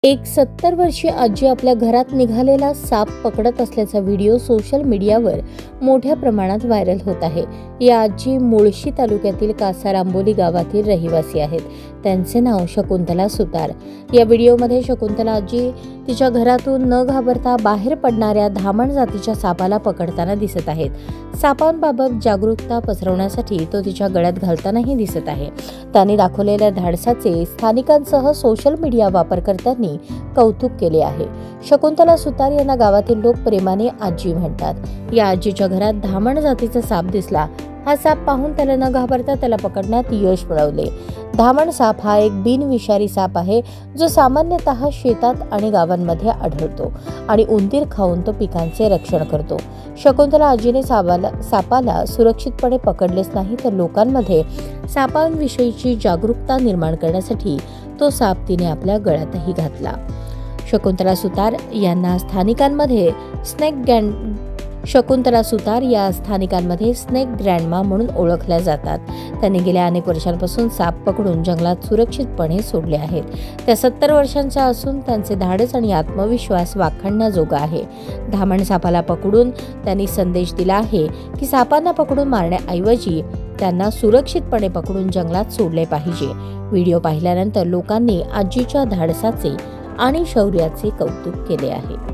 एक 70 वर्षीय आजी आपल्या घरात निघालेला साप पकडत असल्याचा व्हिडिओ सोशल मीडियावर मोठ्या प्रमाणात व्हायरल होत आहे। या आजी मुळशी तालुक्यातील कासार आंबोली गावातील रहिवासी आहेत। त्यांचे नाव शकुंतला सुतार। या व्हिडिओमध्ये शकुंतला आजी तिच्या घरातून न घाबरता बाहेर पडणाऱ्या धामण जातीच्या सापाला पकडताना दिसत आहेत। सापांबाबत जागरूकता पसरवण्यासाठी तो तिच्या गळ्यात घालतानाही दिसत आहे। त्यांनी दाखवलेल्या धाडसाचे स्थानिकांसह सोशल मीडिया वापरकर्त्यांनी कौतुक केले आहे। शकुंतला सुतार यांना गावातील लोक प्रेमाने आजी म्हणतात। या आजीच्या घरात धामण जातीचा साप दिसला। हा साप पाहून त्याला न घाबरता त्याला पकडण्यात यश मिळवले। धामण साप हा एक बिनविषारी साप आहे, जो सामान्यतः शेतात आणि गावांमध्ये आढळतो आणि उंदीर खाऊन तो पिकांचे रक्षण करतो। शकुंतला आजीने सापाला सुरक्षितपणे पकडलेच नाही, तर लोकांमध्ये सापांविषयीची जागरूकता निर्माण करण्यासाठी तो साप तिने आपल्या गळ्यातही घातला। शकुंतला सुतार या स्थानिकांमध्ये स्नेक ग्रँडमा म्हणून ओळखल्या जातात। त्यांनी गेल्या अनेक वर्षांपासून साप पकडून जंगलात सुरक्षितपणे सोडले आहेत। त्या 70 वर्षांच्या असून त्यांचे धाडस आणि आत्मविश्वास वाखाणण्याजोगा आहे। धामण सापाला पकडून त्यांनी संदेश दिला आहे की सापांना पकडून मारण्याऐवजी त्यांना सुरक्षितपणे पकडून जंगलात सोडले पाहिजे। व्हिडिओ पाहिल्यानंतर लोकांनी आजीच्या धाडसाचे आणि शौर्याचे कौतुक केले आहे।